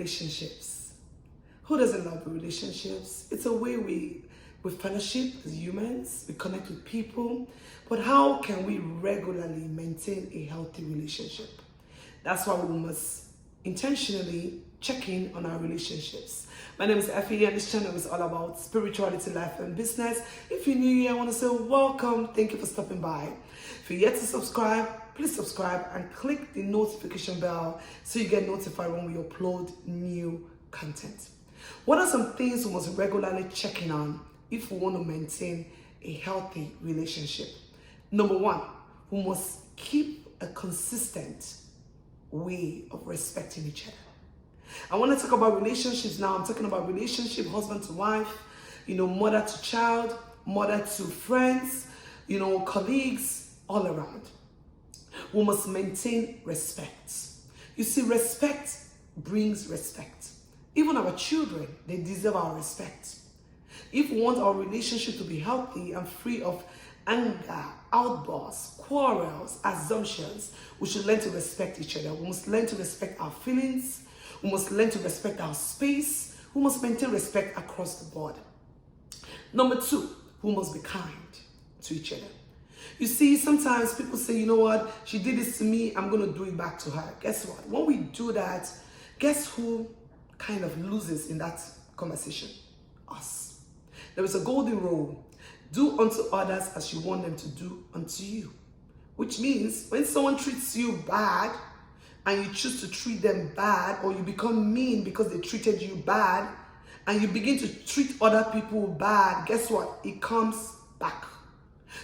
relationships. Who doesn't love relationships? It's a way we fellowship as humans, we connect with people, but how can we regularly maintain a healthy relationship? That's why we must intentionally check in on our relationships. My name is Effie, and this channel is all about spirituality, life, and business. If you're new here, I want to say welcome. Thank you for stopping by. If you're yet to subscribe, please subscribe and click the notification bell so you get notified when we upload new content. What are some things we must regularly check in on if we want to maintain a healthy relationship? Number one, we must keep a consistent way of respecting each other. I want to talk about relationships now. I'm talking about relationship, husband to wife, mother to child, mother to friends, colleagues, all around. We must maintain respect. You see, respect brings respect. Even our children, they deserve our respect. If we want our relationship to be healthy and free of anger, outbursts, quarrels, assumptions, we should learn to respect each other. We must learn to respect our feelings. We must learn to respect our space. We must maintain respect across the board. Number two, we must be kind to each other. You see, sometimes people say, you know what, she did this to me, I'm going to do it back to her. Guess what? When we do that, guess who kind of loses in that conversation? Us. There is a golden rule. Do unto others as you want them to do unto you. Which means when someone treats you bad and you choose to treat them bad, or you become mean because they treated you bad, and you begin to treat other people bad, guess what? It comes back.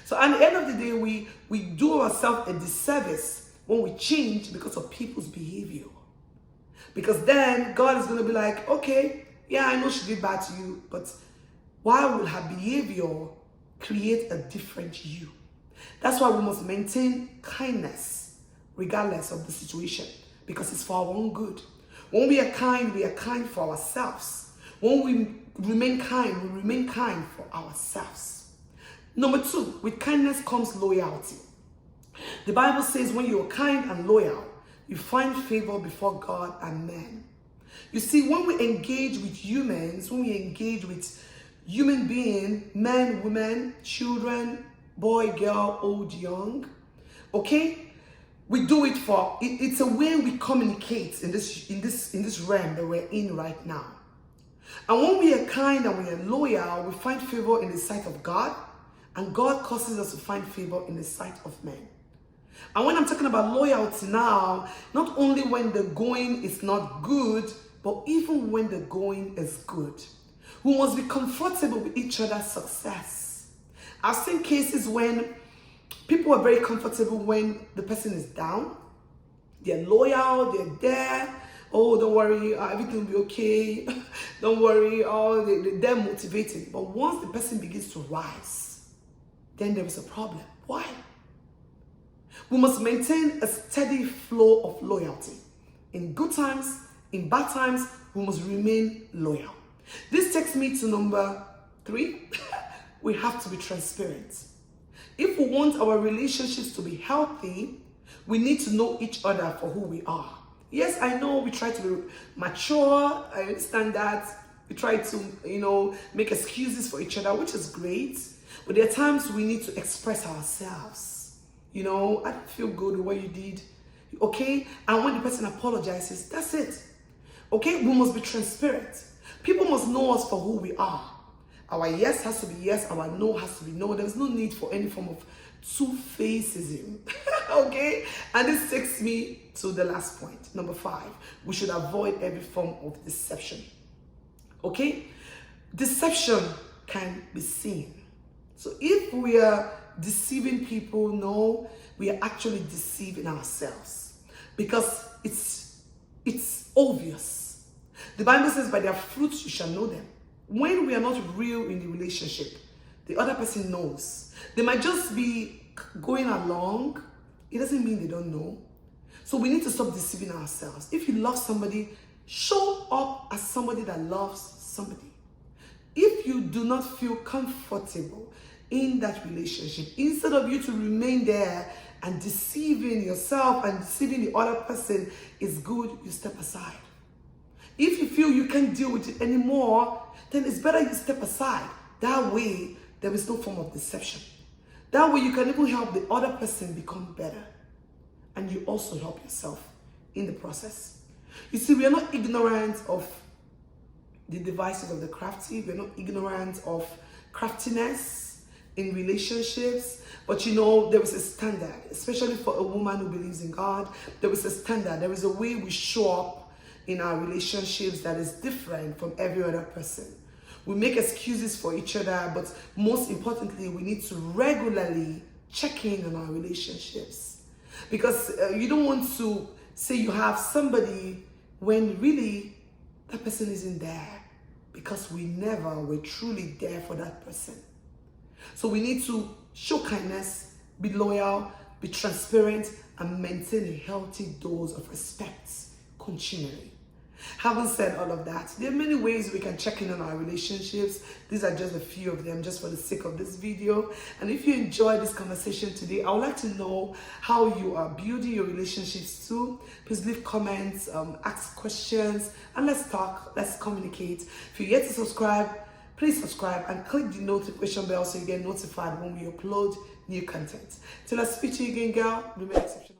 So at the end of the day, we do ourselves a disservice when we change because of people's behavior. Because then God is going to be like, okay, yeah, I know she did bad to you, but why will her behavior create a different you? That's why we must maintain kindness regardless of the situation, because it's for our own good. When we are kind for ourselves. When we remain kind for ourselves. Number two, with kindness comes loyalty. The Bible says when you are kind and loyal, you find favor before God and men. You see, when we engage with humans, when we engage with human beings, men, women, children, boy, girl, old, young, okay? We do it for, it's a way we communicate in this realm that we're in right now. And when we are kind and we are loyal, we find favor in the sight of God, and God causes us to find favor in the sight of men. And when I'm talking about loyalty now, not only when the going is not good, but even when the going is good. We must be comfortable with each other's success. I've seen cases when people are very comfortable when the person is down. They're loyal, they're there. Oh, don't worry, everything will be okay. Don't worry, they're motivated. But once the person begins to rise, then there is a problem. Why? We must maintain a steady flow of loyalty. In good times, in bad times, we must remain loyal. This takes me to number three. We have to be transparent. If we want our relationships to be healthy, we need to know each other for who we are. Yes, I know we try to be mature. I understand that. We try to, make excuses for each other, which is great. But there are times we need to express ourselves. I don't feel good with what you did. Okay? And when the person apologizes, that's it. Okay? We must be transparent. People must know us for who we are. Our yes has to be yes. Our no has to be no. There's no need for any form of two-facism. Okay? And this takes me to the last point. Number 5. We should avoid every form of deception. Okay? Deception can be seen. So if we are deceiving people, no, we are actually deceiving ourselves. Because it's obvious. The Bible says, by their fruits you shall know them. When we are not real in the relationship, the other person knows. They might just be going along. It doesn't mean they don't know. So we need to stop deceiving ourselves. If you love somebody, show up as somebody that loves somebody. If you do not feel comfortable in that relationship, instead of you to remain there and deceiving yourself and deceiving the other person, is good you step aside. If you feel you can't deal with it anymore, then it's better you step aside. That way, there is no form of deception. That way, you can even help the other person become better. And you also help yourself in the process. You see, we are not ignorant of the devices of the crafty. We're not ignorant of craftiness in relationships. But you know, there is a standard, especially for a woman who believes in God. There is a standard. There is a way we show up in our relationships that is different from every other person. We make excuses for each other, but most importantly, we need to regularly check in on our relationships. Because you don't want to say you have somebody when really that person isn't there, because we never were truly there for that person. So we need to show kindness, be loyal, be transparent, and maintain a healthy dose of respect continually. Having said all of that, there are many ways we can check in on our relationships. These are just a few of them, just for the sake of this video. And if you enjoyed this conversation today, I would like to know how you are building your relationships too. Please leave comments, ask questions, and let's talk, let's communicate. If you're yet to subscribe, please subscribe and click the notification bell so you get notified when we upload new content. Till I speak to you again, girl, remain exceptional.